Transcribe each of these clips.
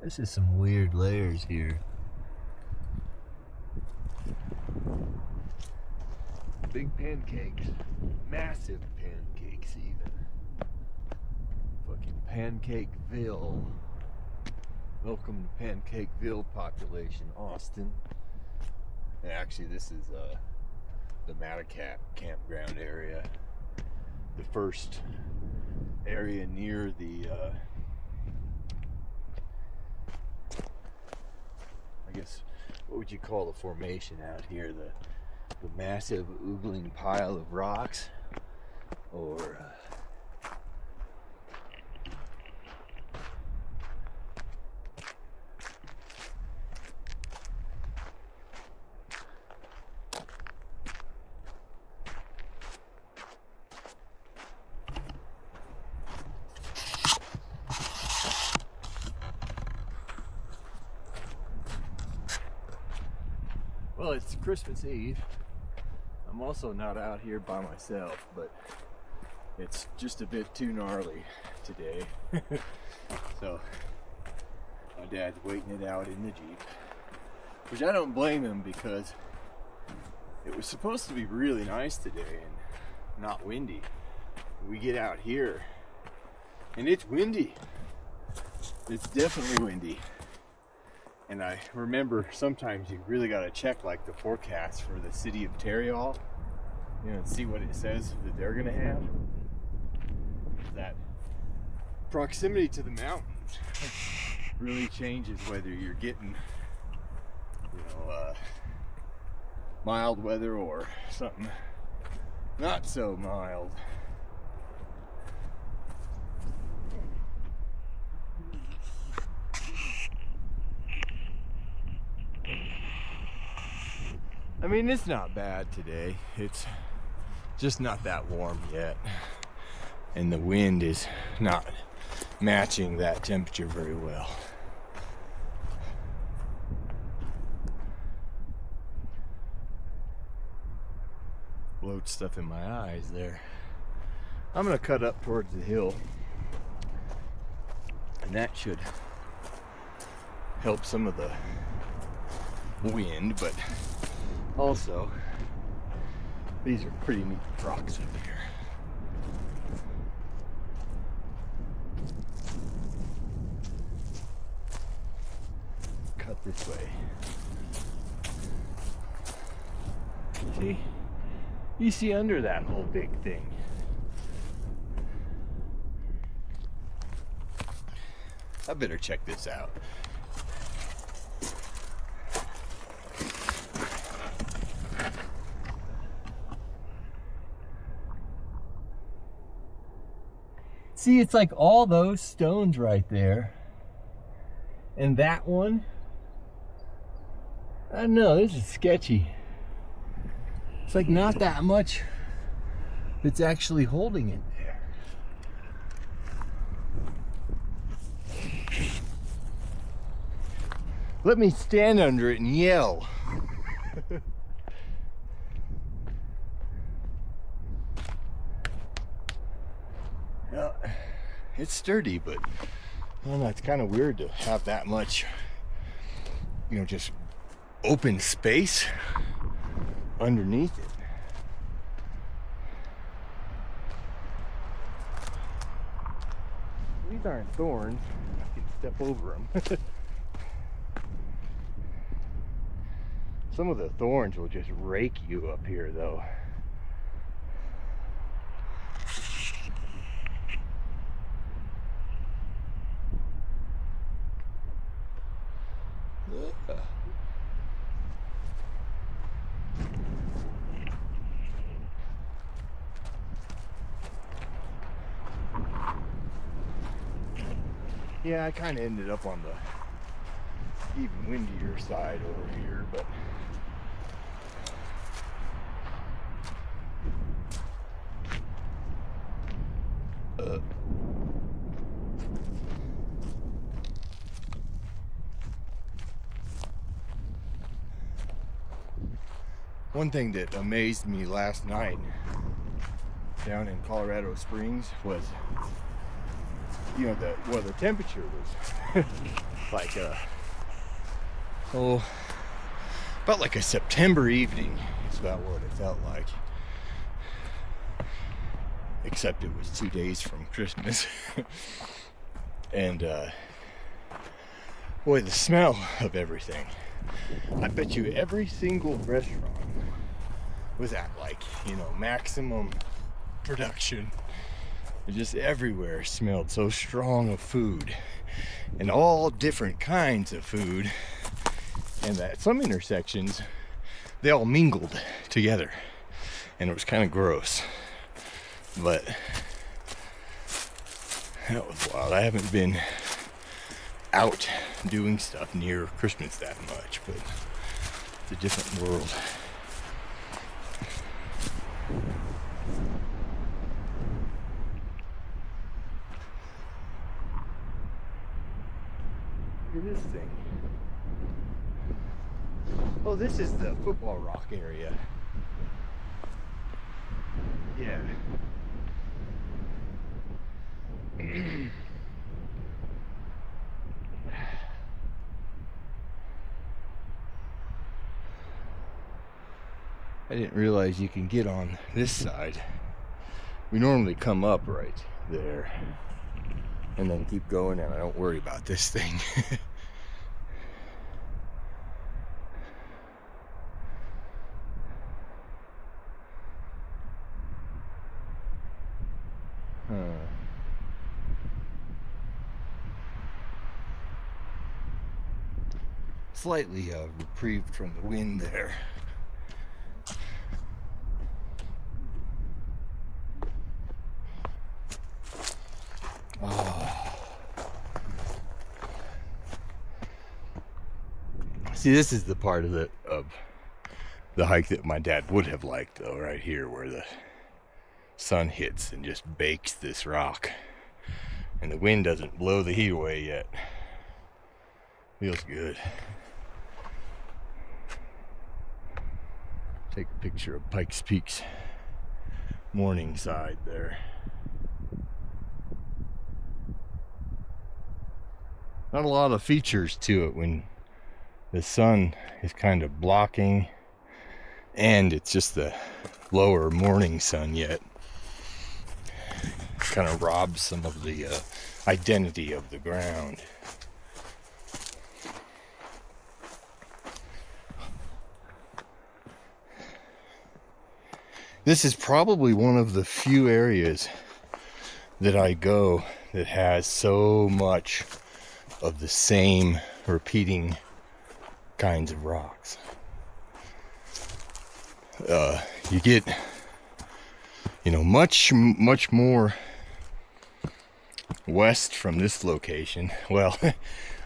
This is some weird layers here. Big pancakes. Massive pancakes even. Fucking Pancakeville. Welcome to Pancakeville population, Austin. And actually this is the Matukat campground area. The first area near the I guess, what would you call the formation out here? The massive oogling pile of rocks, or well, it's Christmas Eve. I'm also not out here by myself, but it's just a bit too gnarly today. So my dad's waiting it out in the Jeep, which I don't blame him, because it was supposed to be really nice today and not windy. We get out here and it's windy. It's definitely windy. And I remember sometimes you really got to check like the forecast for the city of Terriall, you know, and see what it says that they're going to have. That proximity to the mountains really changes whether you're getting, you know, mild weather or something not so mild. I mean, it's not bad today. It's just not that warm yet. And the wind is not matching that temperature very well. Bloat stuff in my eyes there. I'm gonna cut up towards the hill, and that should help some of the wind, but also these are pretty neat rocks up here. Cut this way. See? You see under that whole big thing. I better check this out. See, it's like all those stones right there. And that one. I don't know, this is sketchy. It's like not that much that's actually holding it there. Let me stand under it and yell. Yeah, it's sturdy, but I don't know, it's kind of weird to have that much, you know, just open space underneath it. These aren't thorns. I can step over them. Some of the thorns will just rake you up here, though. Yeah, I kind of ended up on the even windier side over here, but one thing that amazed me last night down in Colorado Springs was you know, the temperature was like about like a September evening is about what it felt like. Except it was 2 days from Christmas. And boy, the smell of everything. I bet you every single restaurant was at like, you know, maximum production. Just everywhere smelled so strong of food, and all different kinds of food. And at some intersections, they all mingled together, and it was kind of gross. But that was wild. I haven't been out doing stuff near Christmas that much, but it's a different world. Look at this thing. Oh, this is the Football Rock area. Yeah. I didn't realize you can get on this side. We normally come up right there and then keep going, and I don't worry about this thing. Slightly reprieved from the wind there. See, this is the part of the hike that my dad would have liked, though, right here where the sun hits and just bakes this rock, and the wind doesn't blow the heat away yet. Feels good. Take a picture of Pikes Peak's morning side there. Not a lot of features to it when the sun is kind of blocking, and it's just the lower morning sun yet. Kind of robs some of the identity of the ground. This is probably one of the few areas that I go that has so much of the same repeating kinds of rocks. You get, you know, much more west from this location. Well,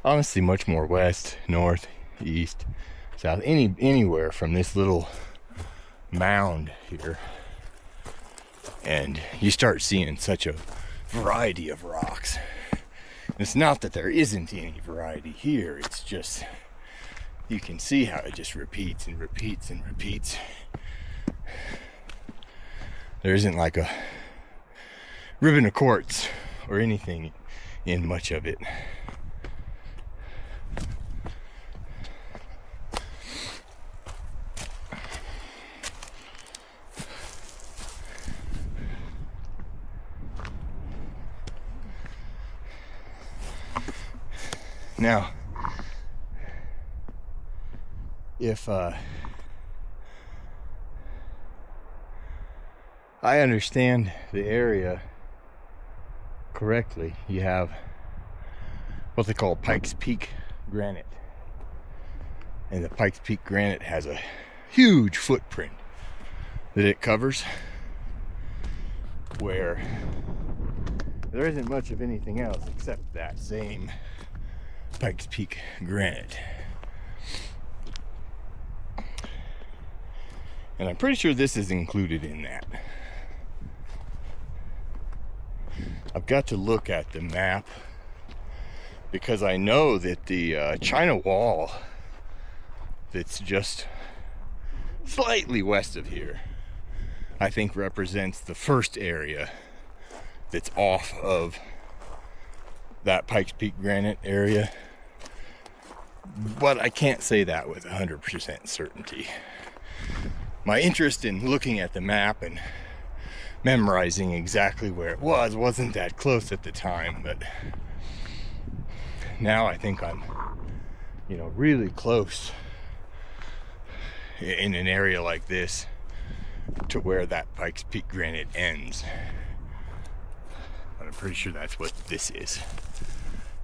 honestly, much more west, north, east, south, anywhere from this little mound here, and you start seeing such a variety of rocks. It's not that there isn't any variety here, it's just you can see how it just repeats and repeats and repeats. There isn't like a ribbon of quartz or anything in much of it. Now, if I understand the area correctly, you have what they call Pikes Peak granite. And the Pikes Peak granite has a huge footprint that it covers, where there isn't much of anything else except that same Pikes Peak granite. And I'm pretty sure this is included in that. I've got to look at the map because I know that the China Wall that's just slightly west of here, I think represents the first area that's off of that Pikes Peak granite area, but I can't say that with 100% certainty. My interest in looking at the map and memorizing exactly where it wasn't that close at the time, but now I think I'm, really close in an area like this to where that Pikes Peak granite ends. But I'm pretty sure that's what this is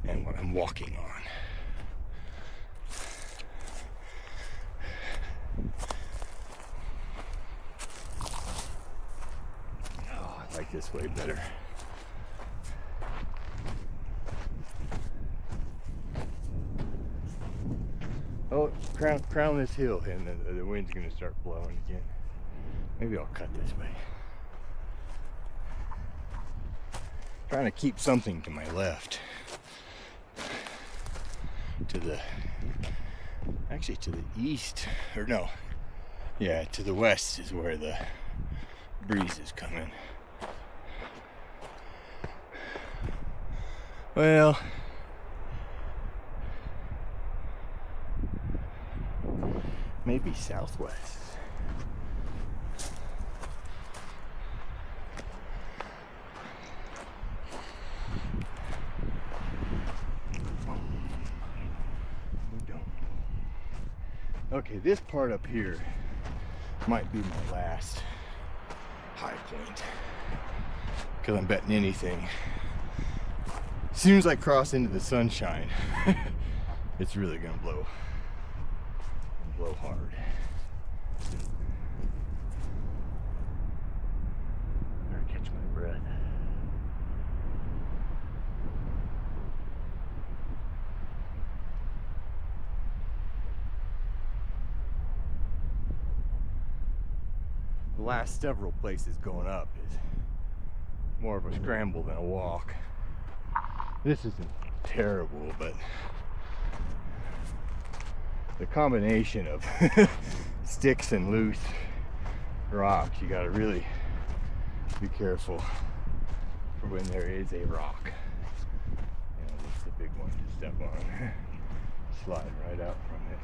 and what I'm walking on. Oh, I like this way better. Oh, crown this hill, and the wind's gonna start blowing again. Maybe I'll cut this way. Trying to keep something to my left. To the east, or no, yeah, to the west is where the breeze is coming. Well, maybe southwest. Okay, this part up here might be my last high point, because I'm betting anything, as soon as I cross into the sunshine, it's really gonna blow hard. Better catch my breath. The last several places going up is more of a scramble than a walk. This isn't terrible, but the combination of sticks and loose rocks, you gotta really be careful for when there is a rock. This is a big one to step on. Slide right out from it.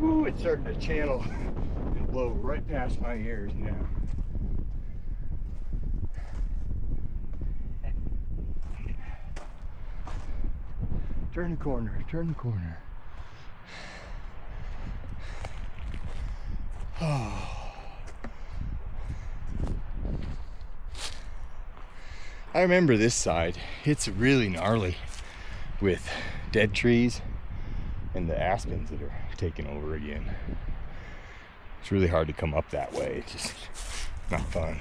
Ooh, it's starting to channel and blow right past my ears now. Turn the corner, turn the corner. Oh. I remember this side. It's really gnarly with dead trees and the aspens that are taking over again. It's really hard to come up that way. It's just not fun.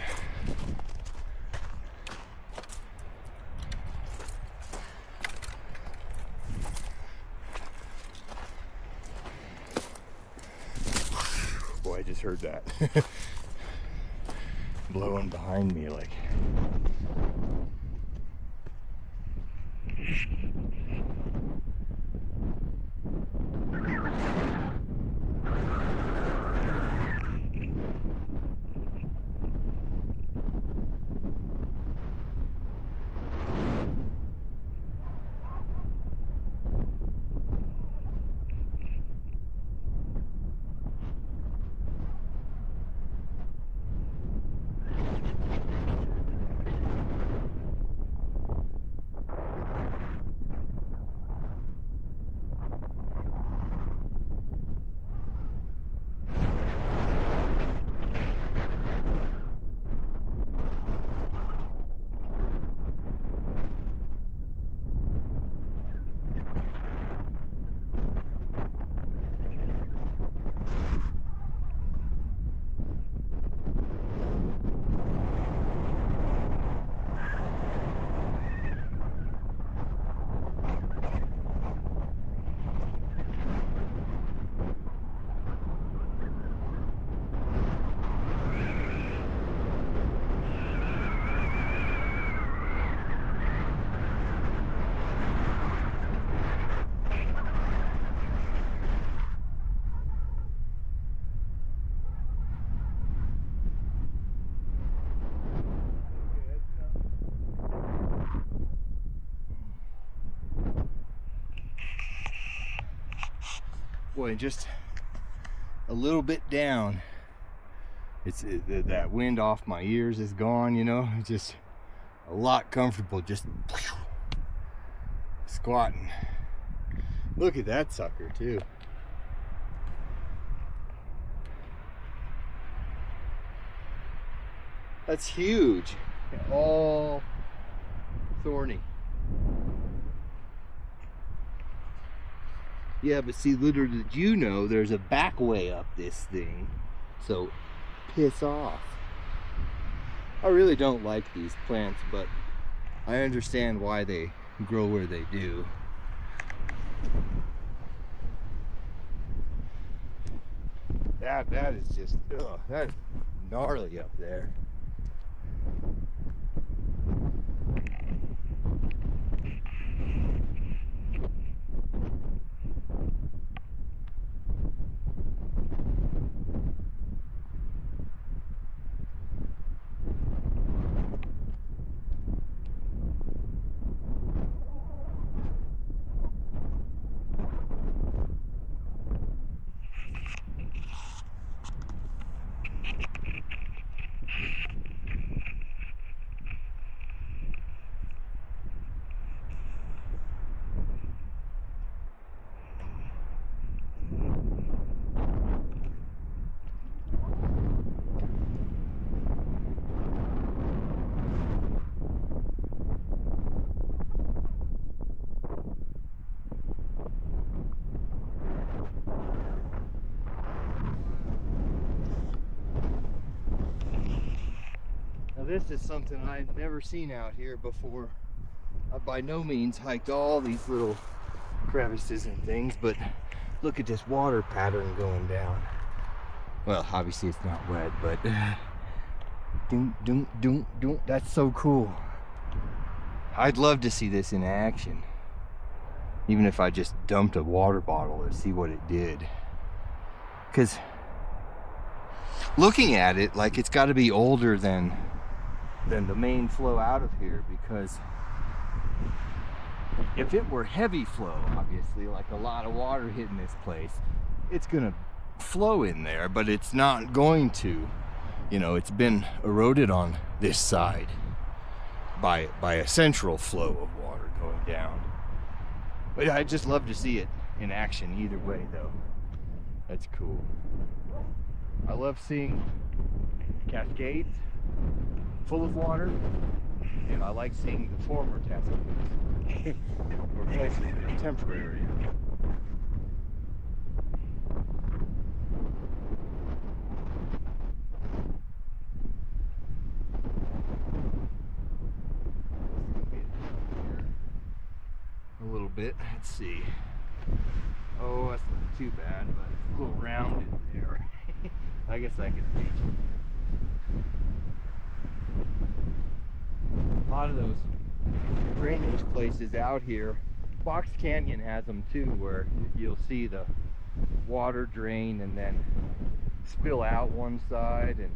Boy, I just heard that blowing behind me like. boy, just a little bit down, that wind off my ears is gone, you know. It's just a lot comfortable just squatting. Look at that sucker too. That's huge. All thorny. Yeah, but see, little did you know, there's a back way up this thing. So, piss off. I really don't like these plants, but I understand why they grow where they do. That is just, ugh, that is gnarly up there. This is something I've never seen out here before. I've by no means hiked all these little crevices and things, but look at this water pattern going down. Well, obviously it's not wet, but that's so cool. I'd love to see this in action, even if I just dumped a water bottle to see what it did. Because looking at it, like, it's got to be older than the main flow out of here, because if it were heavy flow, obviously, like a lot of water hitting this place, it's gonna flow in there, but it's not going to. You know, it's been eroded on this side by a central flow of water going down. But yeah, I'd just love to see it in action either way, though. That's cool. I love seeing cascades full of water, and I like seeing the former cascades or places that are temporary. A little bit. Let's see. Oh, that's not too bad, but it's a little rounded there. I guess I could reach it. A lot of those drainage places out here, Fox Canyon has them too, where you'll see the water drain and then spill out one side, and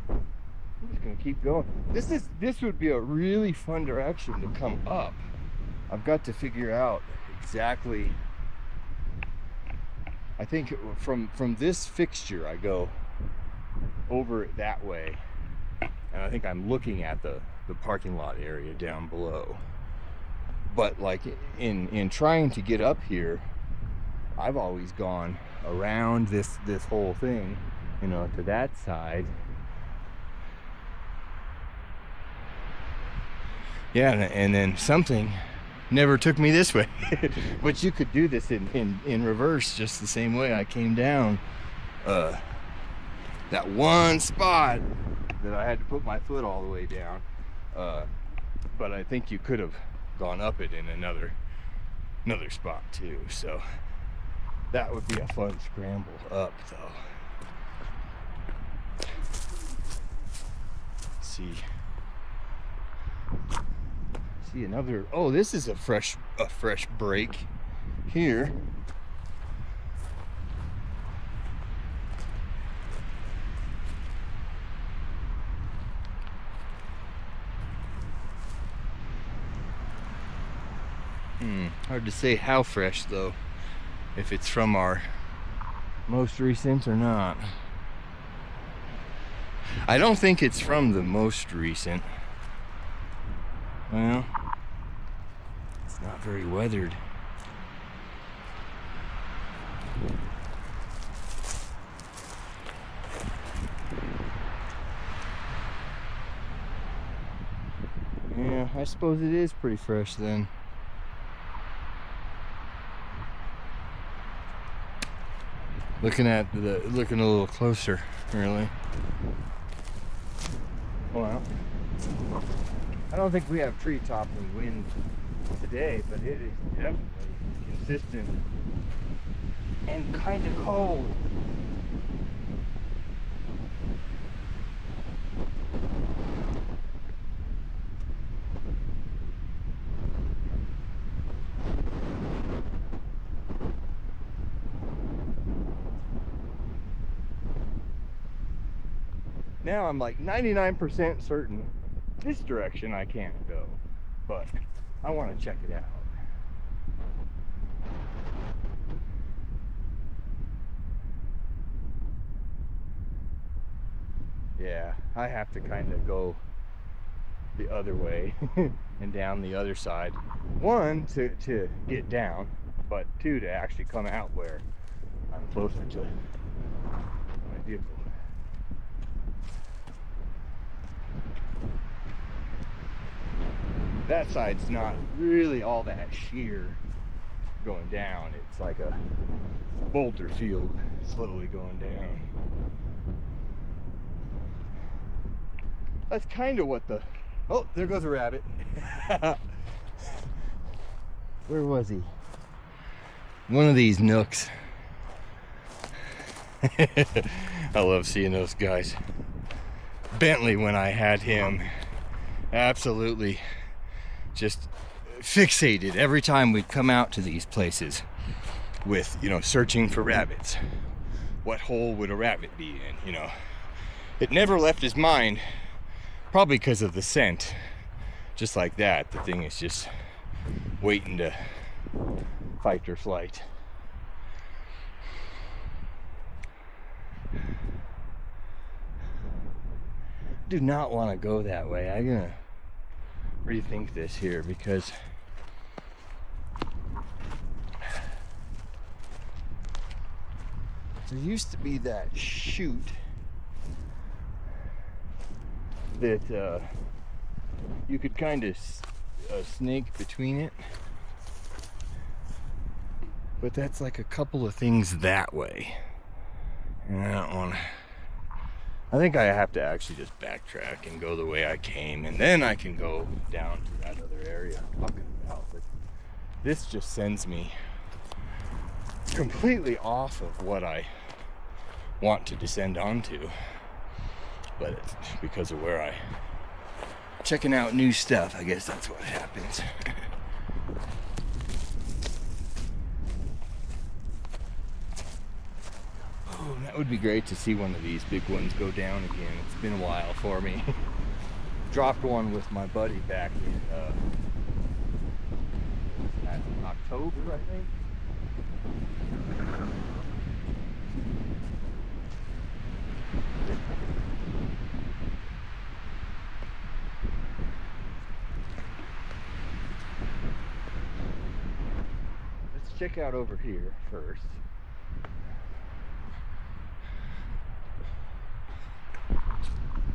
I'm just gonna keep going. This would be a really fun direction to come up. I've got to figure out exactly. I think from this fixture I go over it that way, and I think I'm looking at the parking lot area down below. But like in trying to get up here, I've always gone around this whole thing, you know, to that side. Yeah, and then something never took me this way. But you could do this in reverse just the same way I came down. That one spot that I had to put my foot all the way down, but I think you could have gone up it in another spot too. So that would be a fun scramble up, though. Let's see another. Oh, this is a fresh break here. Hard to say how fresh though, if it's from our most recent or not. I don't think it's from the most recent. Well, it's not very weathered. Yeah, I suppose it is pretty fresh then. Looking a little closer, really. Well, I don't think we have tree toppling wind today, but it is definitely consistent and kind of cold. Now I'm like 99% certain this direction I can't go, but I want to check it out. Yeah, I have to kind of go the other way and down the other side. One, to get down, but two, to actually come out where I'm closer to my vehicle. That side's not really all that sheer going down. It's like a boulder field slowly going down. That's kind of what the... Oh, there goes a rabbit. Where was he? One of these nooks. I love seeing those guys. Bentley, when I had him, absolutely just fixated every time we'd come out to these places with, searching for rabbits. What hole would a rabbit be in, It never left his mind, probably because of the scent. Just like that, the thing is just waiting to fight or flight. Do not want to go that way. I'm gonna rethink this here because there used to be that chute that you could kind of snake between it, but that's like a couple of things that way, and I don't want to. I think I have to actually just backtrack and go the way I came, and then I can go down to that other area I'm talking about. But this just sends me completely off of what I want to descend onto. But it's because of where I'm checking out new stuff, I guess that's what happens. Oh, that would be great to see one of these big ones go down again. It's been a while for me. Dropped one with my buddy back in October, I think. Let's check out over here first.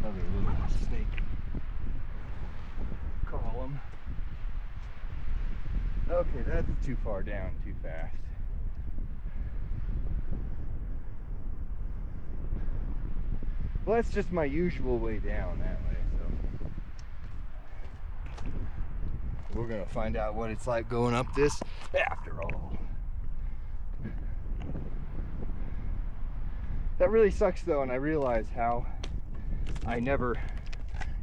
Another little snake column. Okay, that's too far down, too fast. Well, that's just my usual way down that way, so we're gonna find out what it's like going up this after all. That really sucks though, and I realize how I never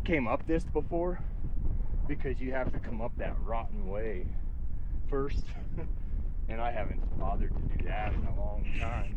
came up this before, because you have to come up that rotten way first, and I haven't bothered to do that in a long time.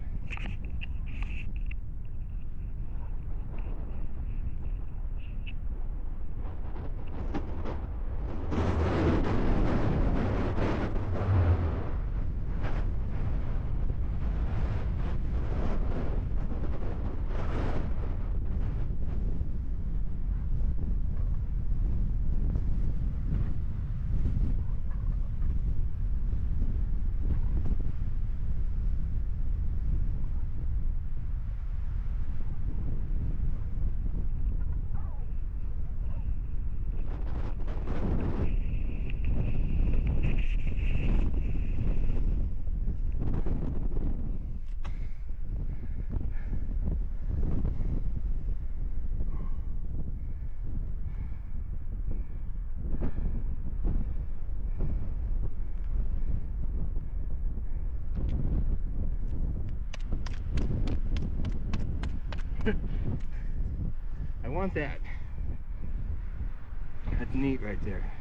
I want that. That's neat right there.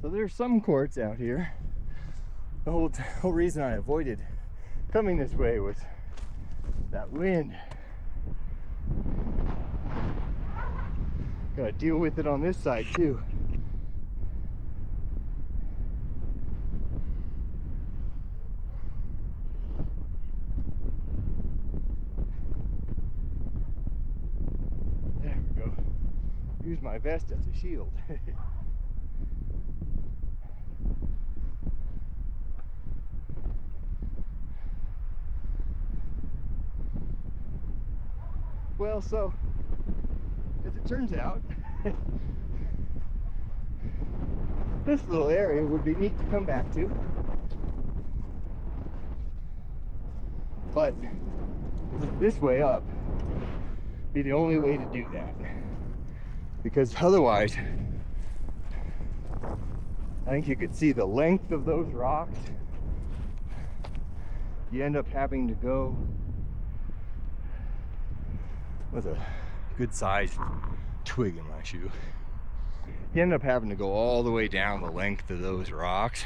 So there's some quartz out here. The whole reason I avoided coming this way was that wind. Gotta deal with it on this side too. There we go. Use my vest as a shield. Well, so as it turns out, this little area would be neat to come back to, but this way up be the only way to do that, because otherwise I think you could see the length of those rocks. You end up having to go with a good sized twig in my shoe. You end up having to go all the way down the length of those rocks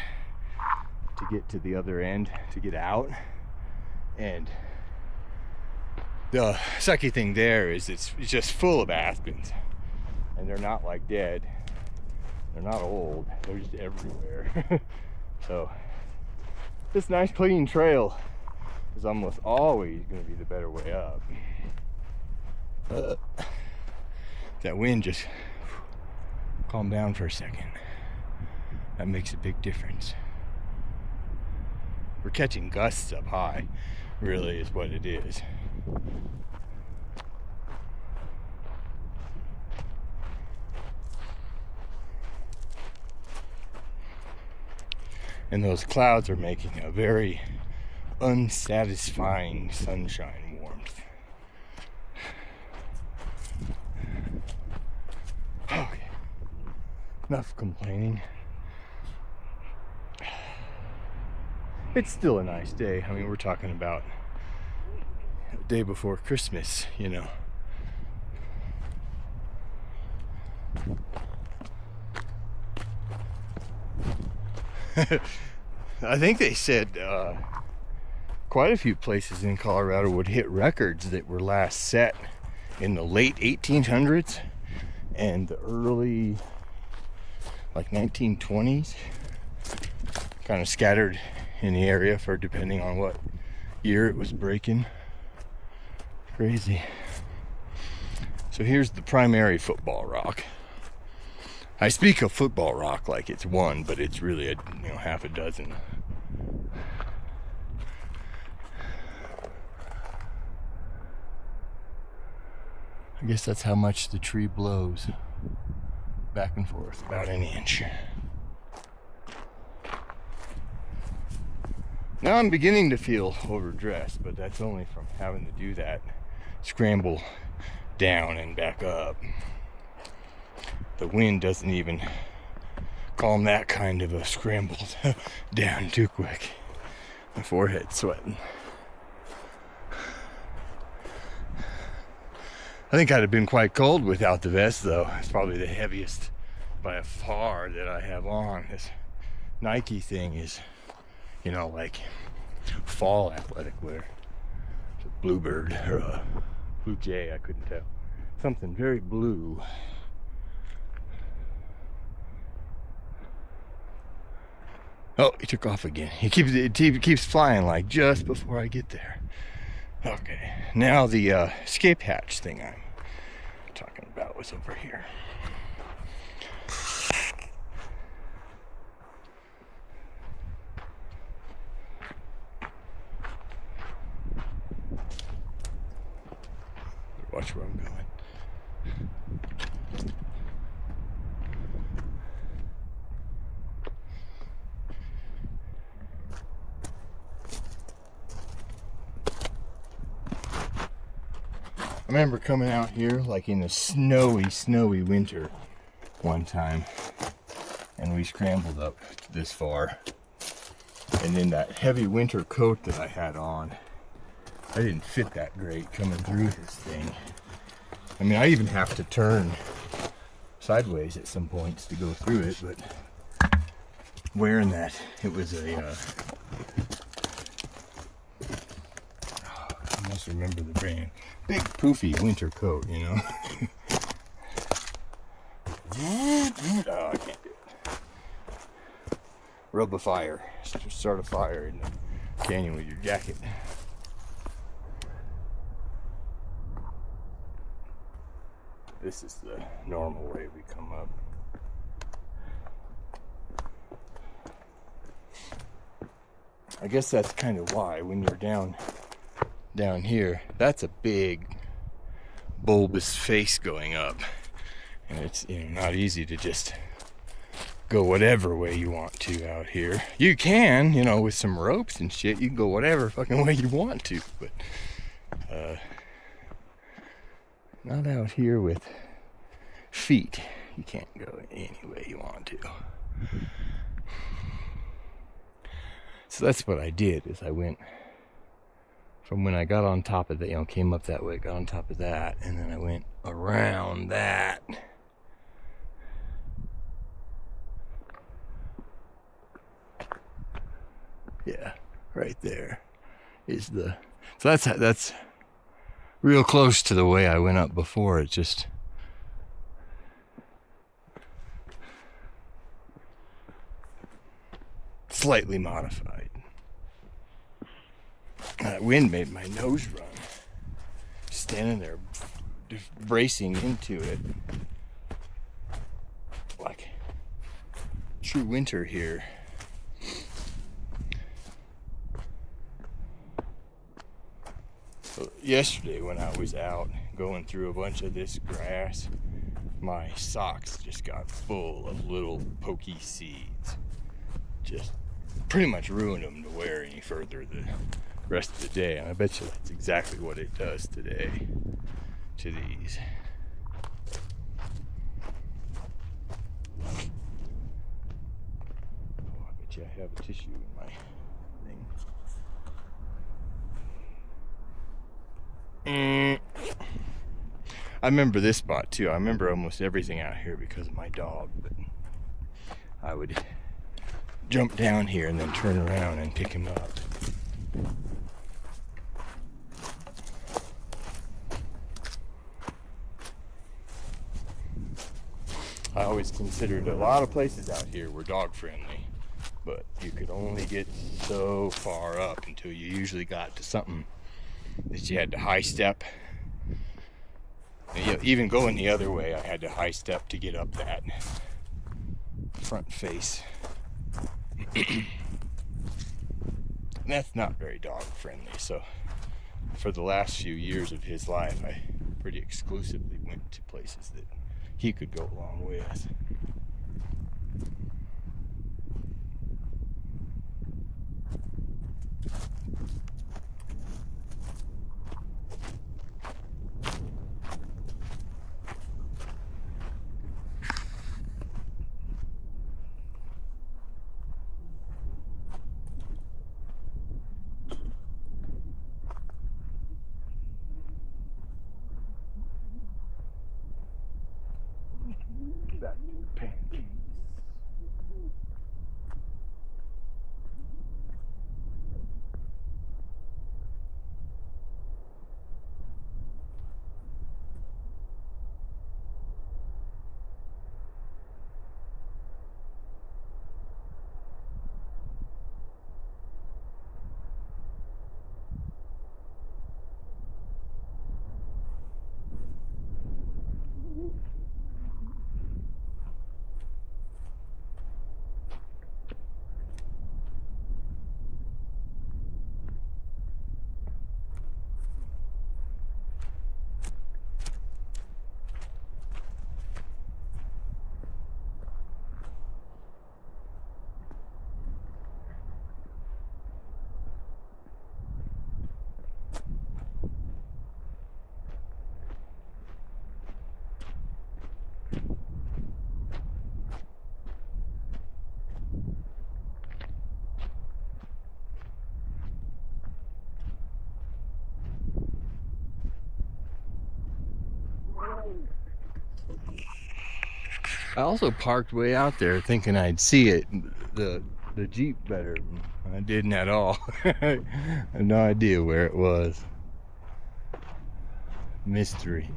to get to the other end, to get out. And the sucky thing there is it's just full of aspens, and they're not like dead, they're not old, they're just everywhere. So this nice clean trail is almost always going to be the better way up. That wind just calm down for a second. That makes a big difference. We're catching gusts up high, really is what it is. And those clouds are making a very unsatisfying sunshine warmth. Okay, enough complaining. It's still a nice day. I mean, we're talking about the day before Christmas, you know. I think they said quite a few places in Colorado would hit records that were last set in the late 1800s and the early, like 1920s, kind of scattered in the area for depending on what year it was breaking. Crazy. So here's the primary football rock. I speak of football rock like it's one, but it's really half a dozen. I guess that's how much the tree blows back and forth, about an inch. Now I'm beginning to feel overdressed, but that's only from having to do that scramble down and back up. The wind doesn't even calm that kind of a scramble down too quick. My forehead's sweating. I think I'd have been quite cold without the vest, though. It's probably the heaviest by far that I have on. This Nike thing is, like fall athletic wear. It's a bluebird or a blue jay, I couldn't tell. Something very blue. Oh, he took off again. He keeps flying like just before I get there. Okay, now the escape hatch thing I'm talking about was over here. Watch where I'm going. I remember coming out here like in a snowy winter one time, and we scrambled up this far. And in that heavy winter coat that I had on, I didn't fit that great coming through this thing. I mean, I even have to turn sideways at some points to go through it, but wearing that, it was a, I must remember the brand. Big poofy winter coat, you know? Oh, I can't do it. Rub a fire. Start a fire in the canyon with your jacket. This is the normal way we come up. I guess that's kind of why when you're down here, that's a big bulbous face going up, and it's, you know, not easy to just go whatever way you want to out here. You can, you know, with some ropes and shit, you can go whatever fucking way you want to, but not out here with feet. You can't go any way you want to. So that's what I did, is I went from when I got on top of the, you know, came up that way, got on top of that, and then I went around that. Yeah, right there is the, so that's real close to the way I went up before. It's just slightly modified. That wind made my nose run. Standing there, bracing into it. Like true winter here. So yesterday when I was out going through a bunch of this grass, my socks just got full of little pokey seeds. Just pretty much ruined them to wear any further the rest of the day, and I bet you that's exactly what it does today to these. Oh, I bet you I have a tissue in my thing. I remember this spot too. I remember almost everything out here because of my dog, but I would jump down here and then turn around and pick him up. I always considered a lot of places out here were dog friendly, but you could only get so far up until you usually got to something that you had to high step. And, you know, even going the other way, I had to high step to get up that front face. And that's not very dog friendly, so for the last few years of his life, I pretty exclusively went to places that he could go along with. Back to the pancakes. I also parked way out there thinking I'd see it, the Jeep better. I didn't at all. I have no idea where it was. Mystery.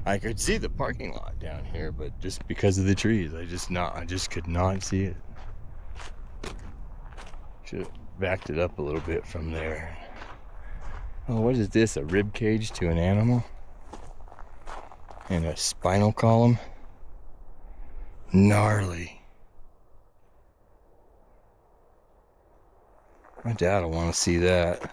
I could see the parking lot down here, but just because of the trees, I just could not see it. Should have backed it up a little bit from there. Oh, what is this? A rib cage to an animal? And a spinal column? Gnarly. My dad will want to see that.